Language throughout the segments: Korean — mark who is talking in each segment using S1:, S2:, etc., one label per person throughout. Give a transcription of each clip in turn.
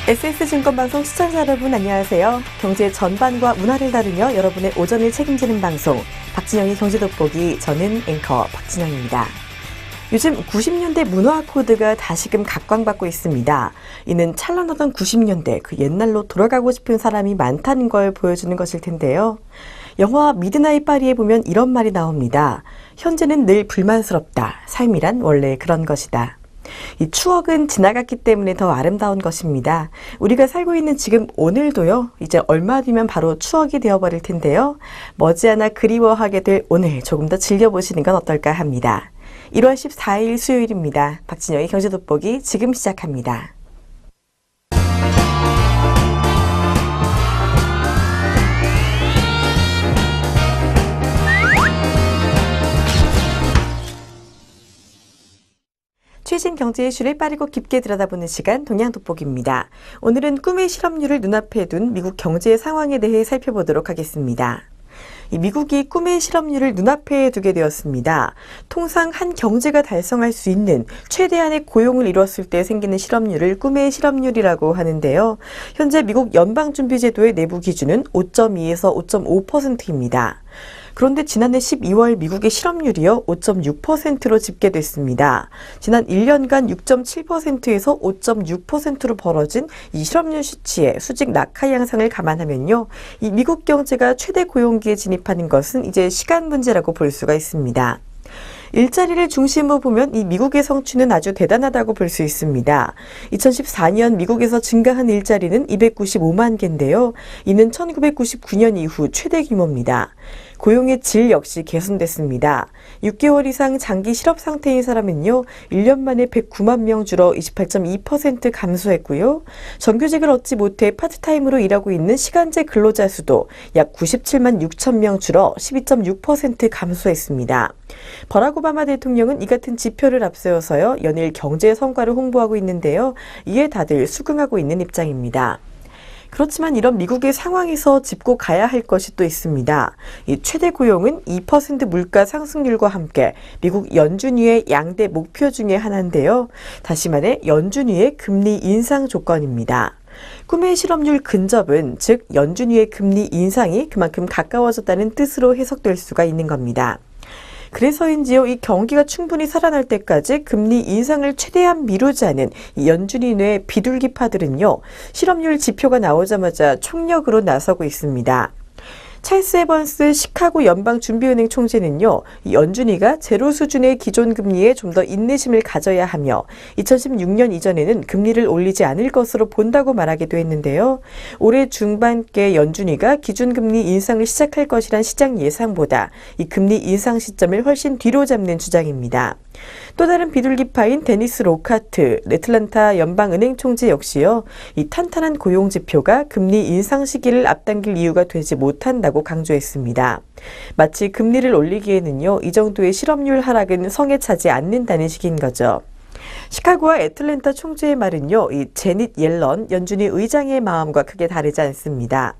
S1: SS증권방송 시청자 여러분 안녕하세요. 경제 전반과 문화를 다루며 여러분의 오전을 책임지는 방송 박진영의 경제돋보기, 저는 앵커 박진영입니다. 요즘 90년대 문화 코드가 다시금 각광받고 있습니다. 이는 찬란하던 90년대, 그 옛날로 돌아가고 싶은 사람이 많다는 걸 보여주는 것일 텐데요. 영화 미드나잇 파리에 보면 이런 말이 나옵니다. 현재는 늘 불만스럽다. 삶이란 원래 그런 것이다. 이 추억은 지나갔기 때문에 더 아름다운 것입니다. 우리가 살고 있는 지금 오늘도요, 이제 얼마 뒤면 바로 추억이 되어버릴 텐데요. 머지않아 그리워하게 될 오늘 조금 더 즐겨보시는 건 어떨까 합니다. 1월 14일 수요일입니다. 박진영의 경제돋보기 지금 시작합니다. 최신 경제 이슈를 빠르고 깊게 들여다보는 시간 동향돋보기입니다. 오늘은 꿈의 실업률을 눈앞에 둔 미국 경제 상황에 대해 살펴보도록 하겠습니다. 미국이 꿈의 실업률을 눈앞에 두게 되었습니다. 통상 한 경제가 달성할 수 있는 최대한의 고용을 이뤘을 때 생기는 실업률을 꿈의 실업률이라고 하는데요. 현재 미국 연방준비제도의 내부 기준은 5.2에서 5.5%입니다. 그런데 지난해 12월 미국의 실업률이요 5.6%로 집계됐습니다. 지난 1년간 6.7%에서 5.6%로 벌어진 이 실업률 수치의 수직 낙하 양상을 감안하면요, 이 미국 경제가 최대 고용기에 진입하는 것은 이제 시간 문제라고 볼 수가 있습니다. 일자리를 중심으로 보면 이 미국의 성취는 아주 대단하다고 볼 수 있습니다. 2014년 미국에서 증가한 일자리는 295만 개인데요. 이는 1999년 이후 최대 규모입니다. 고용의 질 역시 개선됐습니다. 6개월 이상 장기 실업 상태인 사람은요, 1년 만에 109만 명 줄어 28.2% 감소했고요. 정규직을 얻지 못해 파트타임으로 일하고 있는 시간제 근로자 수도 약 97만 6천 명 줄어 12.6% 감소했습니다. 버락 오바마 대통령은 이 같은 지표를 앞세워서요, 연일 경제 성과를 홍보하고 있는데요. 이에 다들 수긍하고 있는 입장입니다. 그렇지만 이런 미국의 상황에서 짚고 가야 할 것이 또 있습니다. 이 최대 고용은 2% 물가 상승률과 함께 미국 연준위의 양대 목표 중에 하나인데요. 다시 말해 연준위의 금리 인상 조건입니다. 꿈의 실업률 근접은 즉 연준위의 금리 인상이 그만큼 가까워졌다는 뜻으로 해석될 수가 있는 겁니다. 그래서인지요, 이 경기가 충분히 살아날 때까지 금리 인상을 최대한 미루자는 이 연준이 내 비둘기파들은요, 실업률 지표가 나오자마자 총력으로 나서고 있습니다. 찰스 에번스 시카고 연방준비은행 총재는요, 이 연준이가 제로 수준의 기존 금리에 좀 더 인내심을 가져야 하며 2016년 이전에는 금리를 올리지 않을 것으로 본다고 말하기도 했는데요. 올해 중반께 연준이가 기준금리 인상을 시작할 것이란 시장 예상보다 이 금리 인상 시점을 훨씬 뒤로 잡는 주장입니다. 또 다른 비둘기파인 데니스 로카트 애틀랜타 연방은행 총재 역시요, 이 탄탄한 고용 지표가 금리 인상 시기를 앞당길 이유가 되지 못한다고 강조했습니다. 마치 금리를 올리기에는요, 이 정도의 실업률 하락은 성에 차지 않는다는 식인 거죠. 시카고와 애틀랜타 총재의 말은요, 이 제닛 옐런 연준위 의장의 마음과 크게 다르지 않습니다.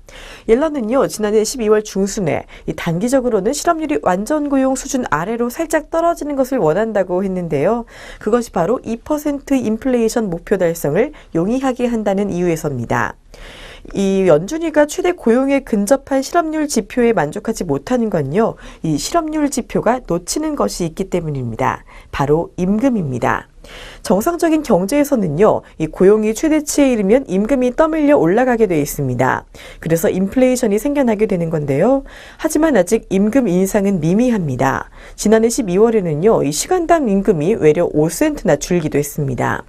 S1: 옐런은요, 지난해 12월 중순에 이 단기적으로는 실업률이 완전 고용 수준 아래로 살짝 떨어지는 것을 원한다고 했는데요. 그것이 바로 2% 인플레이션 목표 달성을 용이하게 한다는 이유에서입니다. 이 연준위가 최대 고용에 근접한 실업률 지표에 만족하지 못하는 건요, 이 실업률 지표가 놓치는 것이 있기 때문입니다. 바로 임금입니다. 정상적인 경제에서는요, 이 고용이 최대치에 이르면 임금이 떠밀려 올라가게 돼 있습니다. 그래서 인플레이션이 생겨나게 되는 건데요. 하지만 아직 임금 인상은 미미합니다. 지난해 12월에는요, 이 시간당 임금이 외려 5센트나 줄기도 했습니다.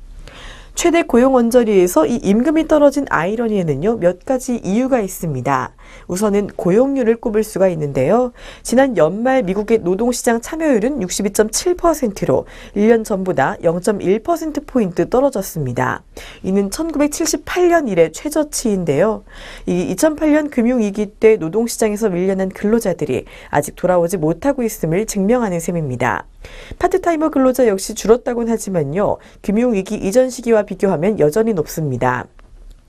S1: 최대 고용 언저리에서 이 임금이 떨어진 아이러니에는요, 몇 가지 이유가 있습니다. 우선은 고용률을 꼽을 수가 있는데요. 지난 연말 미국의 노동시장 참여율은 62.7%로 1년 전보다 0.1%포인트 떨어졌습니다. 이는 1978년 이래 최저치인데요. 이 2008년 금융위기 때 노동시장에서 밀려난 근로자들이 아직 돌아오지 못하고 있음을 증명하는 셈입니다. 파트타이머 근로자 역시 줄었다고는 하지만요, 금융위기 이전 시기와 비교하면 여전히 높습니다.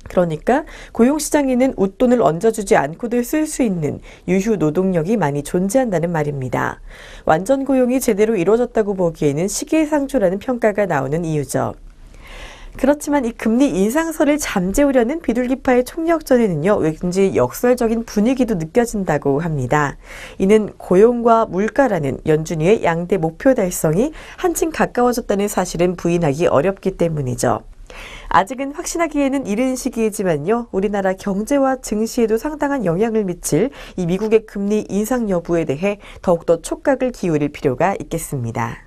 S1: 그러니까 고용시장에는 웃돈을 얹어주지 않고도 쓸 수 있는 유휴 노동력이 많이 존재한다는 말입니다. 완전 고용이 제대로 이루어졌다고 보기에는 시기상조라는 평가가 나오는 이유죠. 그렇지만 이 금리 인상설을 잠재우려는 비둘기파의 총력전에는요, 왠지 역설적인 분위기도 느껴진다고 합니다. 이는 고용과 물가라는 연준위의 양대 목표 달성이 한층 가까워졌다는 사실은 부인하기 어렵기 때문이죠. 아직은 확신하기에는 이른 시기이지만요, 우리나라 경제와 증시에도 상당한 영향을 미칠 이 미국의 금리 인상 여부에 대해 더욱더 촉각을 기울일 필요가 있겠습니다.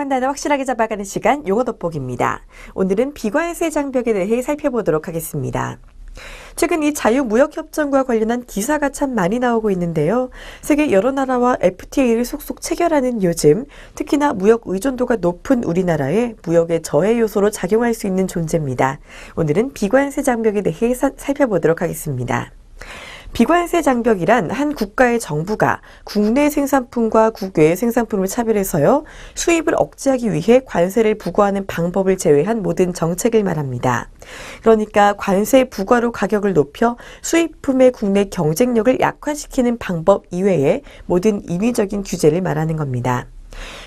S1: 성한 단어 확실하게 잡아가는 시간, 용어 돋보기입니다. 오늘은 비관세 장벽에 대해 살펴보도록 하겠습니다. 최근 이 자유무역협정과 관련한 기사가 참 많이 나오고 있는데요. 세계 여러 나라와 FTA를 속속 체결하는 요즘, 특히나 무역 의존도가 높은 우리나라에 무역의 저해 요소로 작용할 수 있는 존재입니다. 오늘은 비관세 장벽에 대해 살펴보도록 하겠습니다. 비관세 장벽이란 한 국가의 정부가 국내 생산품과 국외의 생산품을 차별해서요, 수입을 억제하기 위해 관세를 부과하는 방법을 제외한 모든 정책을 말합니다. 그러니까 관세 부과로 가격을 높여 수입품의 국내 경쟁력을 약화시키는 방법 이외의 모든 인위적인 규제를 말하는 겁니다.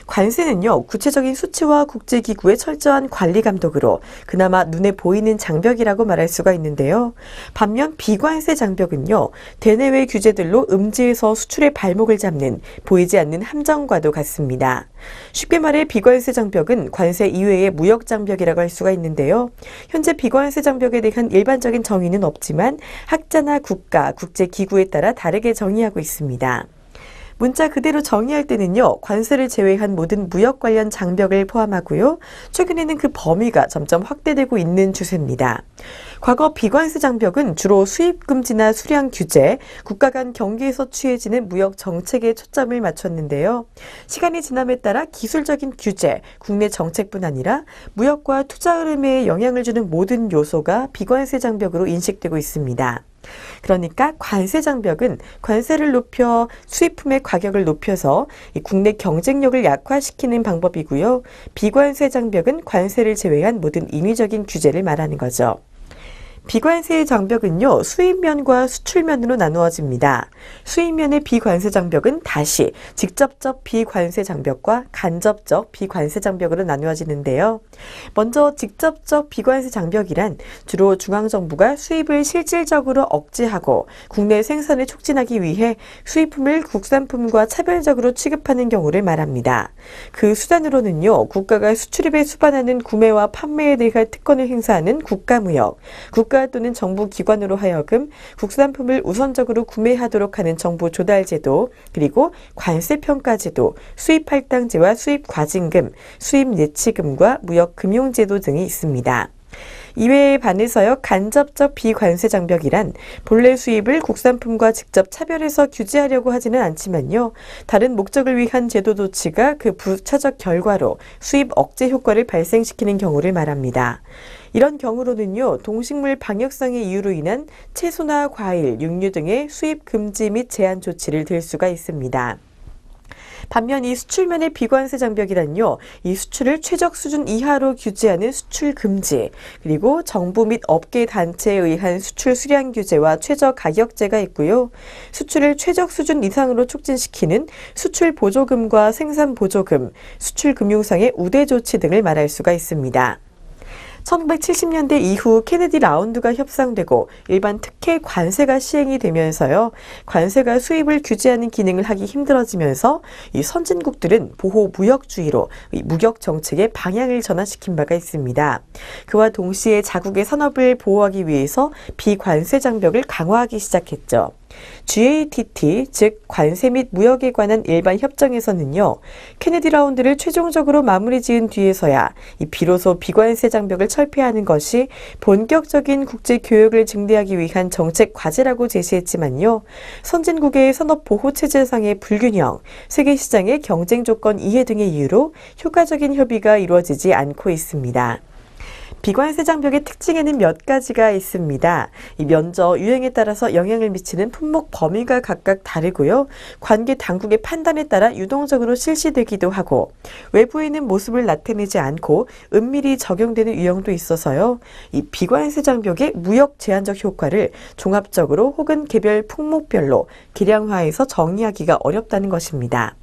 S1: 관세는요, 구체적인 수치와 국제기구의 철저한 관리 감독으로 그나마 눈에 보이는 장벽이라고 말할 수가 있는데요. 반면 비관세 장벽은요, 대내외 규제들로 음지에서 수출의 발목을 잡는 보이지 않는 함정과도 같습니다. 쉽게 말해 비관세 장벽은 관세 이외의 무역 장벽이라고 할 수가 있는데요. 현재 비관세 장벽에 대한 일반적인 정의는 없지만 학자나 국가, 국제기구에 따라 다르게 정의하고 있습니다. 문자 그대로 정의할 때는요, 관세를 제외한 모든 무역 관련 장벽을 포함하고요, 최근에는 그 범위가 점점 확대되고 있는 추세입니다. 과거 비관세 장벽은 주로 수입 금지나 수량 규제, 국가 간 경계에서 취해지는 무역 정책에 초점을 맞췄는데요. 시간이 지남에 따라 기술적인 규제, 국내 정책뿐 아니라 무역과 투자 흐름에 영향을 주는 모든 요소가 비관세 장벽으로 인식되고 있습니다. 그러니까 관세 장벽은 관세를 높여 수입품의 가격을 높여서 국내 경쟁력을 약화시키는 방법이고요. 비관세 장벽은 관세를 제외한 모든 인위적인 규제를 말하는 거죠. 비관세 장벽은요, 수입면과 수출면으로 나누어집니다. 수입면의 비관세 장벽은 다시 직접적 비관세 장벽과 간접적 비관세 장벽으로 나누어지는데요. 먼저 직접적 비관세 장벽이란 주로 중앙정부가 수입을 실질적으로 억제하고 국내 생산을 촉진하기 위해 수입품을 국산품과 차별적으로 취급하는 경우를 말합니다. 그 수단으로는요, 국가가 수출입에 수반하는 구매와 판매에 대한 특권을 행사하는 국가무역, 국가 또는 정부 기관으로 하여금 국산품을 우선적으로 구매하도록 하는 정부 조달제도, 그리고 관세평가제도, 수입할당제와 수입과징금, 수입예치금과 무역금융제도 등이 있습니다. 이외에 반해서요, 간접적 비관세 장벽이란 본래 수입을 국산품과 직접 차별해서 규제하려고 하지는 않지만요, 다른 목적을 위한 제도 조치가 그 부차적 결과로 수입 억제 효과를 발생시키는 경우를 말합니다. 이런 경우로는요, 동식물 방역상의 이유로 인한 채소나 과일, 육류 등의 수입 금지 및 제한 조치를 들 수가 있습니다. 반면 이 수출면의 비관세 장벽이란요, 이 수출을 최적 수준 이하로 규제하는 수출 금지, 그리고 정부 및 업계 단체에 의한 수출 수량 규제와 최저 가격제가 있고요. 수출을 최적 수준 이상으로 촉진시키는 수출 보조금과 생산 보조금, 수출 금융상의 우대 조치 등을 말할 수가 있습니다. 1970년대 이후 케네디 라운드가 협상되고 일반 특혜 관세가 시행이 되면서요, 관세가 수입을 규제하는 기능을 하기 힘들어지면서 이 선진국들은 보호 무역주의로 이 무역 정책의 방향을 전환시킨 바가 있습니다. 그와 동시에 자국의 산업을 보호하기 위해서 비관세 장벽을 강화하기 시작했죠. GATT, 즉 관세 및 무역에 관한 일반 협정에서는요, 케네디 라운드를 최종적으로 마무리 지은 뒤에서야 비로소 비관세 장벽을 철폐하는 것이 본격적인 국제 교역을 증대하기 위한 정책 과제라고 제시했지만요, 선진국의 산업 보호 체제상의 불균형, 세계 시장의 경쟁 조건 이해 등의 이유로 효과적인 협의가 이루어지지 않고 있습니다. 비관세 장벽의 특징에는 몇 가지가 있습니다. 이 면적, 유행에 따라서 영향을 미치는 품목 범위가 각각 다르고요. 관계 당국의 판단에 따라 유동적으로 실시되기도 하고, 외부에는 모습을 나타내지 않고 은밀히 적용되는 유형도 있어서요. 이 비관세 장벽의 무역 제한적 효과를 종합적으로 혹은 개별 품목별로 기량화해서 정의하기가 어렵다는 것입니다.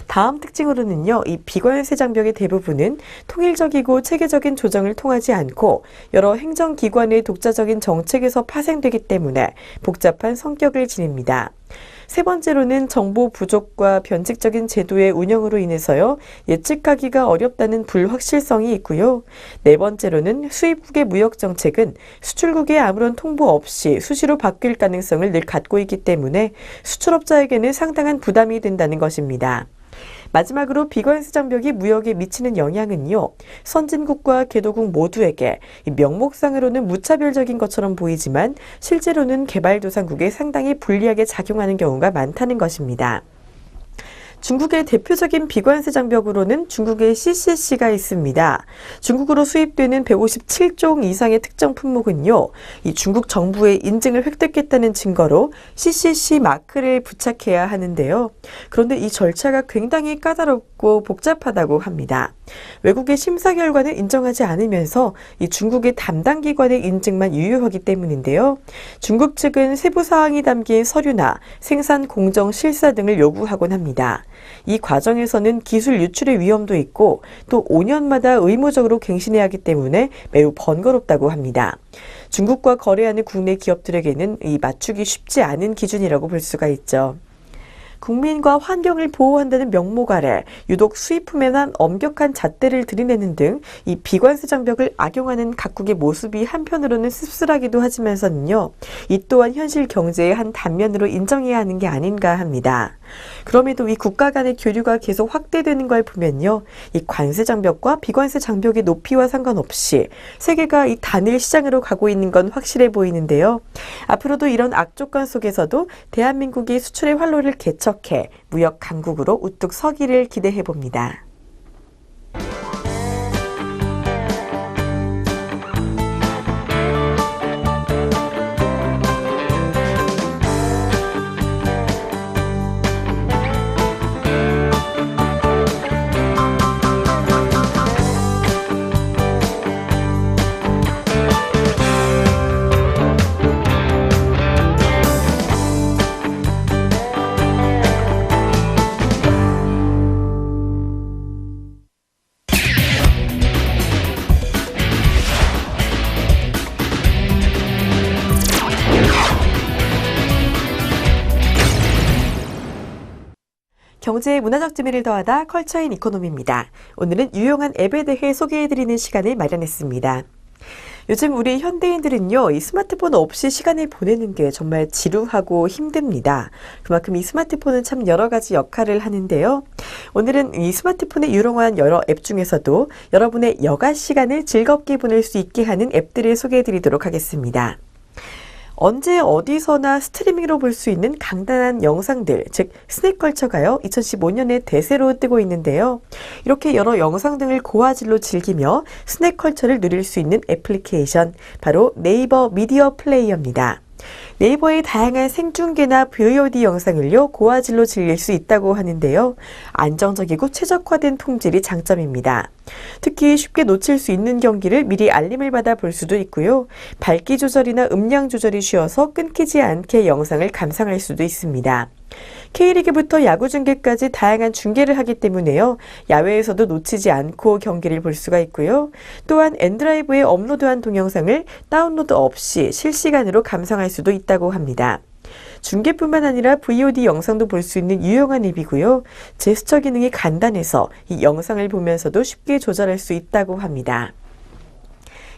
S1: 다음 특징으로는요, 이 비관세 장벽의 대부분은 통일적이고 체계적인 조정을 통하지 않고 여러 행정기관의 독자적인 정책에서 파생되기 때문에 복잡한 성격을 지닙니다. 세 번째로는 정보 부족과 변칙적인 제도의 운영으로 인해서요, 예측하기가 어렵다는 불확실성이 있고요. 네 번째로는 수입국의 무역 정책은 수출국에 아무런 통보 없이 수시로 바뀔 가능성을 늘 갖고 있기 때문에 수출업자에게는 상당한 부담이 된다는 것입니다. 마지막으로 비관세 장벽이 무역에 미치는 영향은요, 선진국과 개도국 모두에게 명목상으로는 무차별적인 것처럼 보이지만 실제로는 개발도상국에 상당히 불리하게 작용하는 경우가 많다는 것입니다. 중국의 대표적인 비관세 장벽으로는 중국의 CCC가 있습니다. 중국으로 수입되는 157종 이상의 특정 품목은요, 이 중국 정부의 인증을 획득했다는 증거로 CCC 마크를 부착해야 하는데요. 그런데 이 절차가 굉장히 까다롭고 복잡하다고 합니다. 외국의 심사 결과는 인정하지 않으면서 이 중국의 담당 기관의 인증만 유효하기 때문인데요. 중국 측은 세부 사항이 담긴 서류나 생산 공정 실사 등을 요구하곤 합니다. 이 과정에서는 기술 유출의 위험도 있고 또 5년마다 의무적으로 갱신해야 하기 때문에 매우 번거롭다고 합니다. 중국과 거래하는 국내 기업들에게는 이 맞추기 쉽지 않은 기준이라고 볼 수가 있죠. 국민과 환경을 보호한다는 명목 아래 유독 수입품에만 엄격한 잣대를 들이내는 등 이 비관세 장벽을 악용하는 각국의 모습이 한편으로는 씁쓸하기도 하지만서는요, 이 또한 현실 경제의 한 단면으로 인정해야 하는 게 아닌가 합니다. 그럼에도 이 국가 간의 교류가 계속 확대되는 걸 보면요, 이 관세 장벽과 비관세 장벽의 높이와 상관없이 세계가 이 단일 시장으로 가고 있는 건 확실해 보이는데요. 앞으로도 이런 악조건 속에서도 대한민국이 수출의 활로를 개척해 무역 강국으로 우뚝 서기를 기대해 봅니다. 경제의 문화적 재미를 더하다 컬처인 이코노미입니다. 오늘은 유용한 앱에 대해 소개해드리는 시간을 마련했습니다. 요즘 우리 현대인들은요, 이 스마트폰 없이 시간을 보내는 게 정말 지루하고 힘듭니다. 그만큼 이 스마트폰은 참 여러 가지 역할을 하는데요. 오늘은 이 스마트폰에 유용한 여러 앱 중에서도 여러분의 여가 시간을 즐겁게 보낼 수 있게 하는 앱들을 소개해드리도록 하겠습니다. 언제 어디서나 스트리밍으로 볼 수 있는 간단한 영상들, 즉 스낵컬처가요, 2015년에 대세로 뜨고 있는데요. 이렇게 여러 영상 등을 고화질로 즐기며 스낵컬처를 누릴 수 있는 애플리케이션, 바로 네이버 미디어 플레이어입니다. 네이버의 다양한 생중계나 VOD 영상을요, 고화질로 즐길 수 있다고 하는데요. 안정적이고 최적화된 품질이 장점입니다. 특히 쉽게 놓칠 수 있는 경기를 미리 알림을 받아 볼 수도 있고요. 밝기 조절이나 음량 조절이 쉬워서 끊기지 않게 영상을 감상할 수도 있습니다. K리그부터 야구 중계까지 다양한 중계를 하기 때문에요, 야외에서도 놓치지 않고 경기를 볼 수가 있고요. 또한 엔드라이브에 업로드한 동영상을 다운로드 없이 실시간으로 감상할 수도 있다고 합니다. 중계뿐만 아니라 VOD 영상도 볼 수 있는 유용한 앱이고요. 제스처 기능이 간단해서 이 영상을 보면서도 쉽게 조절할 수 있다고 합니다.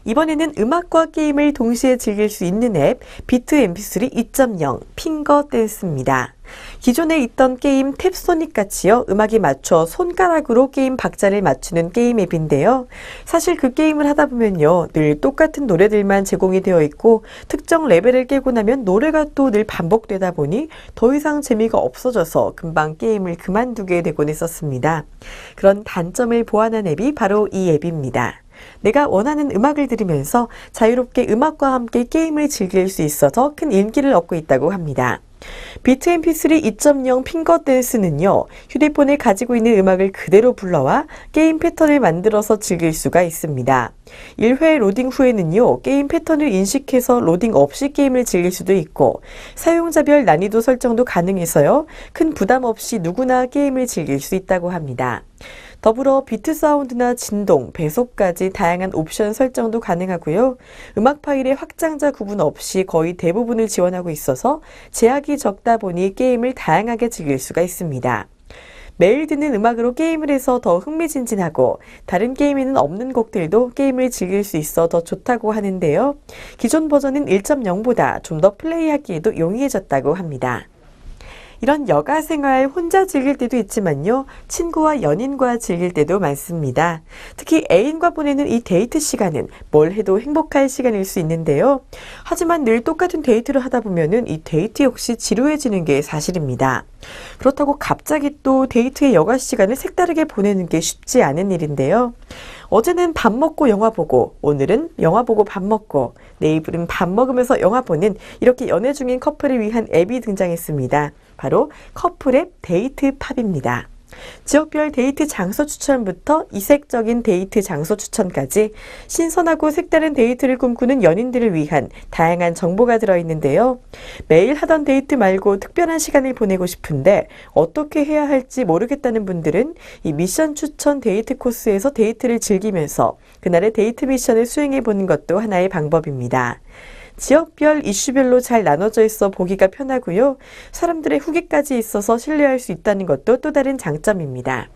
S1: 이번에는 음악과 게임을 동시에 즐길 수 있는 앱 비트 mp3 2.0 핑거 댄스입니다. 기존에 있던 게임 탭소닉 같이요, 음악에 맞춰 손가락으로 게임 박자를 맞추는 게임 앱인데요. 사실 그 게임을 하다 보면요, 늘 똑같은 노래들만 제공이 되어 있고 특정 레벨을 깨고 나면 노래가 또 늘 반복되다 보니 더 이상 재미가 없어져서 금방 게임을 그만두게 되곤 했었습니다. 그런 단점을 보완한 앱이 바로 이 앱입니다. 내가 원하는 음악을 들으면서 자유롭게 음악과 함께 게임을 즐길 수 있어서 큰 인기를 얻고 있다고 합니다. 비트 mp3 2.0 핑거 댄스는요, 휴대폰에 가지고 있는 음악을 그대로 불러와 게임 패턴을 만들어서 즐길 수가 있습니다. 1회 로딩 후에는요, 게임 패턴을 인식해서 로딩 없이 게임을 즐길 수도 있고, 사용자별 난이도 설정도 가능해서요, 큰 부담 없이 누구나 게임을 즐길 수 있다고 합니다. 더불어 비트 사운드나 진동, 배속까지 다양한 옵션 설정도 가능하고요. 음악 파일의 확장자 구분 없이 거의 대부분을 지원하고 있어서 제약이 적다 보니 게임을 다양하게 즐길 수가 있습니다. 매일 듣는 음악으로 게임을 해서 더 흥미진진하고 다른 게임에는 없는 곡들도 게임을 즐길 수 있어 더 좋다고 하는데요. 기존 버전은 1.0보다 좀 더 플레이하기에도 용이해졌다고 합니다. 이런 여가 생활 혼자 즐길 때도 있지만요, 친구와 연인과 즐길 때도 많습니다. 특히 애인과 보내는 이 데이트 시간은 뭘 해도 행복할 시간일 수 있는데요. 하지만 늘 똑같은 데이트를 하다 보면은 이 데이트 역시 지루해지는 게 사실입니다. 그렇다고 갑자기 또 데이트의 여가 시간을 색다르게 보내는 게 쉽지 않은 일인데요. 어제는 밥 먹고 영화 보고, 오늘은 영화 보고 밥 먹고, 내일은 밥 먹으면서 영화 보는 이렇게 연애 중인 커플을 위한 앱이 등장했습니다. 바로 커플앱 데이트팝입니다. 지역별 데이트 장소 추천부터 이색적인 데이트 장소 추천까지 신선하고 색다른 데이트를 꿈꾸는 연인들을 위한 다양한 정보가 들어있는데요. 매일 하던 데이트 말고 특별한 시간을 보내고 싶은데 어떻게 해야 할지 모르겠다는 분들은 이 미션 추천 데이트 코스에서 데이트를 즐기면서 그날의 데이트 미션을 수행해 보는 것도 하나의 방법입니다. 지역별, 이슈별로 잘 나눠져 있어 보기가 편하고요. 사람들의 후기까지 있어서 신뢰할 수 있다는 것도 또 다른 장점입니다.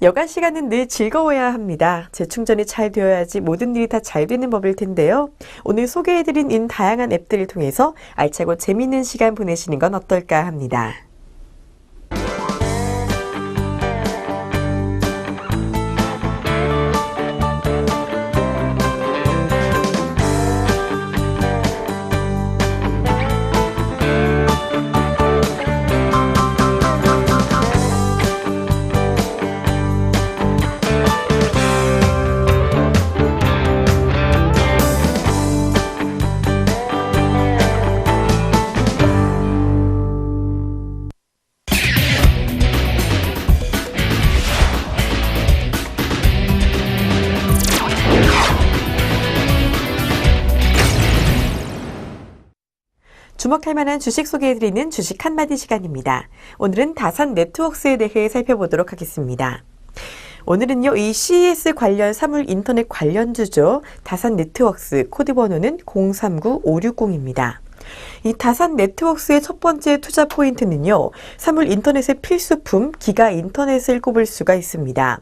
S1: 여가 시간은 늘 즐거워야 합니다. 재충전이 잘 되어야지 모든 일이 다 잘 되는 법일 텐데요. 오늘 소개해드린 이 다양한 앱들을 통해서 알차고 재미있는 시간 보내시는 건 어떨까 합니다. 주목할 만한 주식 소개해드리는 주식 한마디 시간입니다. 오늘은 다산 네트워크스에 대해 살펴보도록 하겠습니다. 오늘은요, 이 CES 관련 사물 인터넷 관련주죠. 다산 네트워크스 코드 번호는 039560입니다. 이 다산 네트워크스의 첫 번째 투자 포인트는요, 사물 인터넷의 필수품 기가 인터넷을 꼽을 수가 있습니다.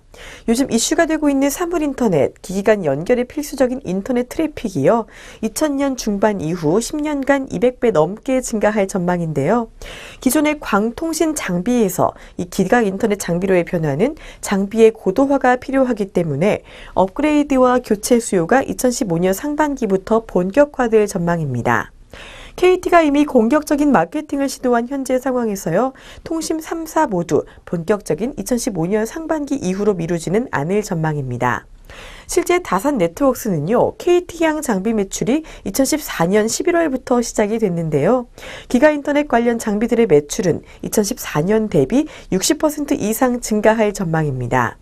S1: 요즘 이슈가 되고 있는 사물 인터넷, 기기 간 연결의 필수적인 인터넷 트래픽이요, 2000년 중반 이후 10년간 200배 넘게 증가할 전망인데요. 기존의 광통신 장비에서 이 기가 인터넷 장비로의 변화는 장비의 고도화가 필요하기 때문에 업그레이드와 교체 수요가 2015년 상반기부터 본격화될 전망입니다. KT가 이미 공격적인 마케팅을 시도한 현재 상황에서요, 통신 3사 모두 본격적인 2015년 상반기 이후로 미루지는 않을 전망입니다. 실제 다산 네트워크스는요, KT향 장비 매출이 2014년 11월부터 시작이 됐는데요. 기가인터넷 관련 장비들의 매출은 2014년 대비 60% 이상 증가할 전망입니다.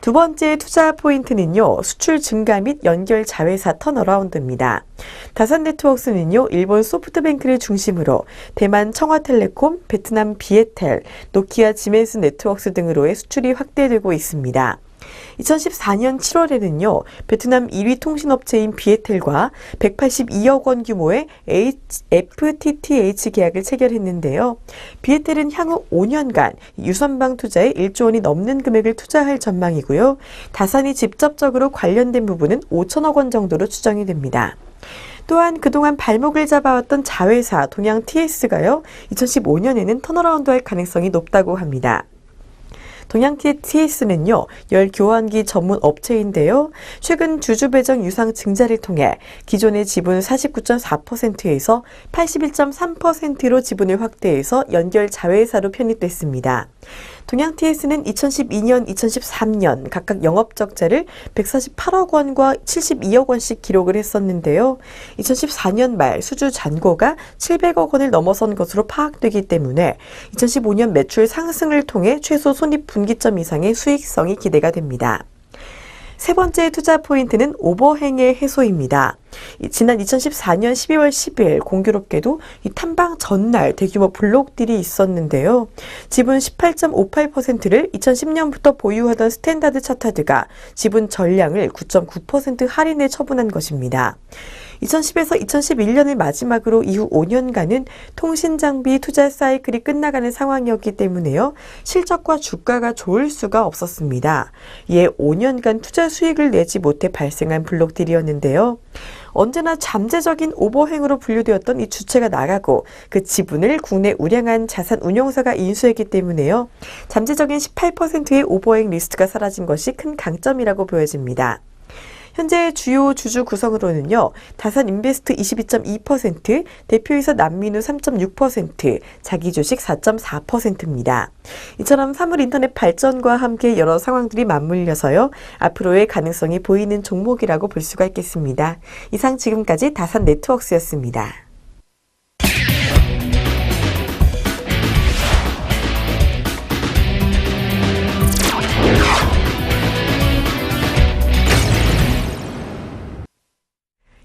S1: 두 번째 투자 포인트는요, 수출 증가 및 연결 자회사 턴어라운드입니다. 다산 네트워크스는요, 일본 소프트뱅크를 중심으로 대만 청와텔레콤, 베트남 비에텔, 노키아 지멘스 네트워크스 등으로의 수출이 확대되고 있습니다. 2014년 7월에는요, 베트남 1위 통신업체인 비에텔과 182억 원 규모의 FTTH 계약을 체결했는데요. 비에텔은 향후 5년간 유선방 투자에 1조 원이 넘는 금액을 투자할 전망이고요. 다산이 직접적으로 관련된 부분은 5천억 원 정도로 추정이 됩니다. 또한 그동안 발목을 잡아왔던 자회사 동양 TS가요, 2015년에는 턴어라운드할 가능성이 높다고 합니다. 동양 TS는요, 열 교환기 전문 업체인데요. 최근 주주 배정 유상 증자를 통해 기존의 지분 49.4%에서 81.3%로 지분을 확대해서 연결 자회사로 편입됐습니다. 동양 TS는 2012년, 2013년 각각 영업 적자를 148억 원과 72억 원씩 기록을 했었는데요. 2014년 말 수주 잔고가 700억 원을 넘어선 것으로 파악되기 때문에 2015년 매출 상승을 통해 최소 손익분기점 이상의 수익성이 기대가 됩니다. 세 번째 투자 포인트는 오버행의 해소입니다. 지난 2014년 12월 10일 공교롭게도 이 탐방 전날 대규모 블록딜이 있었는데요. 지분 18.58%를 2010년부터 보유하던 스탠다드 차타드가 지분 전량을 9.9% 할인해 처분한 것입니다. 2010에서 2011년을 마지막으로 이후 5년간은 통신장비 투자 사이클이 끝나가는 상황이었기 때문에요. 실적과 주가가 좋을 수가 없었습니다. 이에 5년간 투자 수익을 내지 못해 발생한 블록딜이었는데요. 언제나 잠재적인 오버행으로 분류되었던 이 주체가 나가고 그 지분을 국내 우량한 자산 운용사가 인수했기 때문에요. 잠재적인 18%의 오버행 리스트가 사라진 것이 큰 강점이라고 보여집니다. 현재 주요 주주 구성으로는요, 다산 인베스트 22.2%, 대표이사 남민우 3.6%, 자기 주식 4.4%입니다. 이처럼 사물 인터넷 발전과 함께 여러 상황들이 맞물려서요, 앞으로의 가능성이 보이는 종목이라고 볼 수가 있겠습니다. 이상 지금까지 다산 네트워크스였습니다.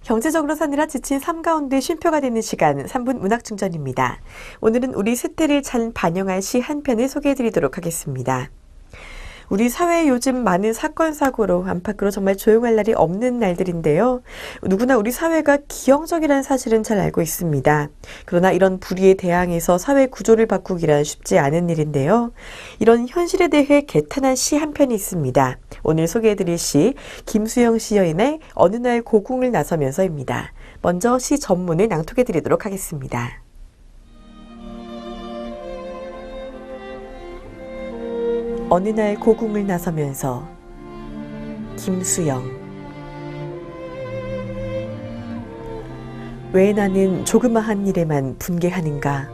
S1: 경제적으로 사느라 지친 삶 가운데 쉼표가 되는 시간 3분 문학충전입니다. 오늘은 우리 세태를 잘 반영할 시 한 편을 소개해드리도록 하겠습니다. 우리 사회에 요즘 많은 사건, 사고로 안팎으로 정말 조용할 날이 없는 날들인데요. 누구나 우리 사회가 기형적이라는 사실은 잘 알고 있습니다. 그러나 이런 불의에 대항해서 사회 구조를 바꾸기란 쉽지 않은 일인데요. 이런 현실에 대해 개탄한 시 한 편이 있습니다. 오늘 소개해드릴 시, 김수영 시 여인의 어느 날 고궁을 나서면서입니다. 먼저 시 전문을 낭독해드리도록 하겠습니다. 어느 날 고궁을 나서면서 김수영. 왜 나는 조그마한 일에만 분개하는가?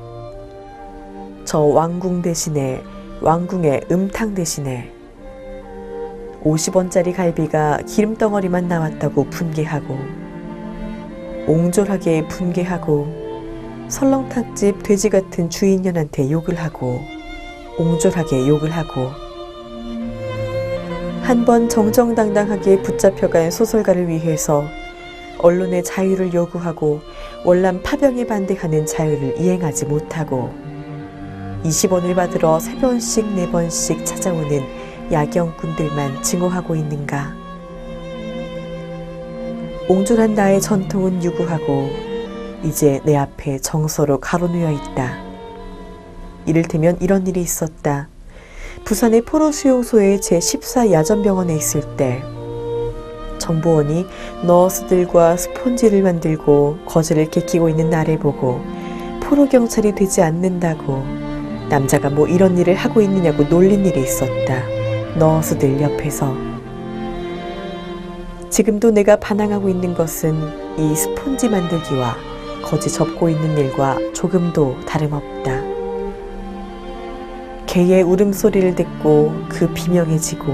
S1: 저 왕궁 대신에 왕궁의 음탕 대신에 50원짜리 갈비가 기름덩어리만 나왔다고 분개하고 옹졸하게 분개하고 설렁탕집 돼지 같은 주인년한테 욕을 하고 옹졸하게 욕을 하고 한 번 정정당당하게 붙잡혀간 소설가를 위해서 언론의 자유를 요구하고 월남 파병에 반대하는 자유를 이행하지 못하고 20원을 받으러 3번씩 4번씩 찾아오는 야경꾼들만 증오하고 있는가? 옹졸한 나의 전통은 유구하고 이제 내 앞에 정서로 가로놓여 있다. 이를테면 이런 일이 있었다. 부산의 포로수용소의 제14 야전병원에 있을 때 정보원이 너스들과 스폰지를 만들고 거즈를 개키고 있는 나를 보고 포로경찰이 되지 않는다고 남자가 뭐 이런 일을 하고 있느냐고 놀린 일이 있었다. 너스들 옆에서. 지금도 내가 반항하고 있는 것은 이 스폰지 만들기와 거즈 접고 있는 일과 조금도 다름없다. 개의 울음소리를 듣고 그 비명해지고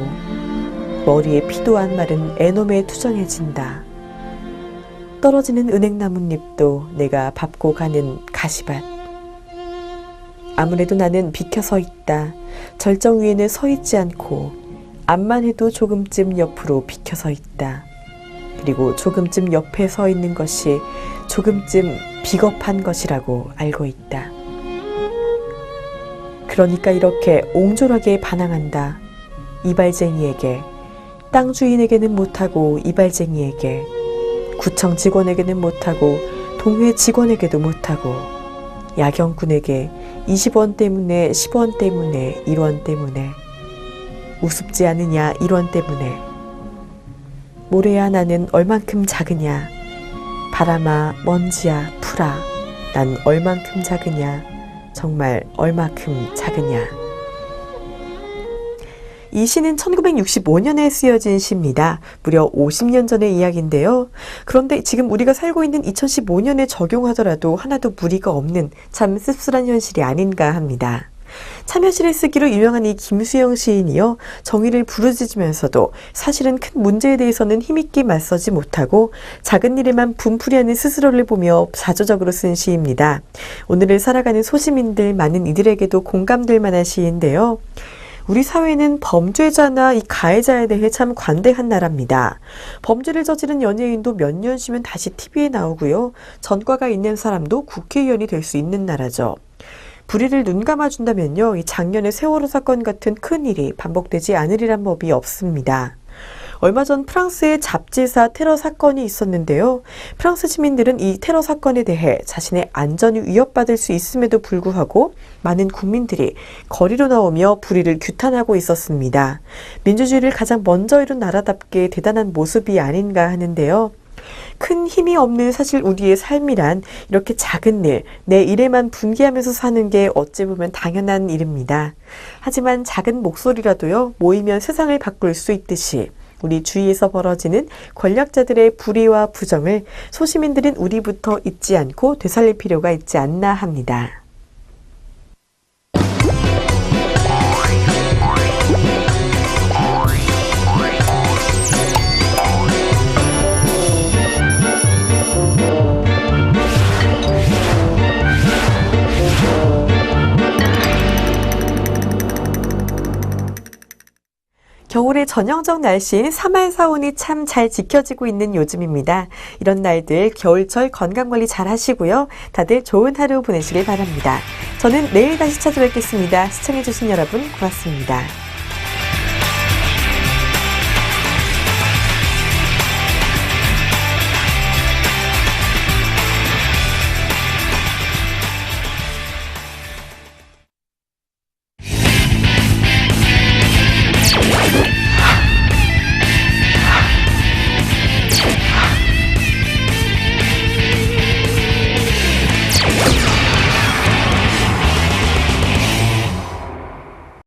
S1: 머리에 피도 안 마른 애놈에 투정해진다. 떨어지는 은행나뭇잎도 내가 밟고 가는 가시밭. 아무래도 나는 비켜 서 있다. 절정 위에는 서 있지 않고 앞만 해도 조금쯤 옆으로 비켜 서 있다. 그리고 조금쯤 옆에 서 있는 것이 조금쯤 비겁한 것이라고 알고 있다. 그러니까 이렇게 옹졸하게 반항한다. 이발쟁이에게 땅 주인에게는 못하고 이발쟁이에게, 구청 직원에게는 못하고 동회 직원에게도 못하고, 야경꾼에게 20원 때문에 10원 때문에 1원 때문에, 우습지 않으냐 1원 때문에, 모래야 나는 얼만큼 작으냐, 바람아 먼지야 풀아 난 얼만큼 작으냐, 정말 얼만큼 작으냐. 이 시는 1965년에 쓰여진 시입니다. 무려 50년 전의 이야기인데요. 그런데 지금 우리가 살고 있는 2015년에 적용하더라도 하나도 무리가 없는 참 씁쓸한 현실이 아닌가 합니다. 참여시를 쓰기로 유명한 이 김수영 시인이요, 정의를 부르짖으면서도 사실은 큰 문제에 대해서는 힘있게 맞서지 못하고 작은 일에만 분풀이하는 스스로를 보며 자조적으로 쓴 시입니다. 오늘을 살아가는 소시민들, 많은 이들에게도 공감될 만한 시인데요. 우리 사회는 범죄자나 이 가해자에 대해 참 관대한 나라입니다. 범죄를 저지른 연예인도 몇 년 쉬면 다시 TV에 나오고요. 전과가 있는 사람도 국회의원이 될 수 있는 나라죠. 불의를 눈감아준다면요, 이 작년의 세월호 사건 같은 큰일이 반복되지 않으리란 법이 없습니다. 얼마 전 프랑스의 잡지사 테러 사건이 있었는데요. 프랑스 시민들은 이 테러 사건에 대해 자신의 안전이 위협받을 수 있음에도 불구하고 많은 국민들이 거리로 나오며 불의를 규탄하고 있었습니다. 민주주의를 가장 먼저 이룬 나라답게 대단한 모습이 아닌가 하는데요. 큰 힘이 없는 사실 우리의 삶이란 이렇게 작은 일, 내 일에만 분개하면서 사는 게 어찌 보면 당연한 일입니다. 하지만 작은 목소리라도요, 모이면 세상을 바꿀 수 있듯이 우리 주위에서 벌어지는 권력자들의 불의와 부정을 소시민들인 우리부터 잊지 않고 되살릴 필요가 있지 않나 합니다. 겨울의 전형적 날씨인 3할4온이 참 잘 지켜지고 있는 요즘입니다. 이런 날들 겨울철 건강관리 잘 하시고요. 다들 좋은 하루 보내시길 바랍니다. 저는 내일 다시 찾아뵙겠습니다. 시청해주신 여러분 고맙습니다.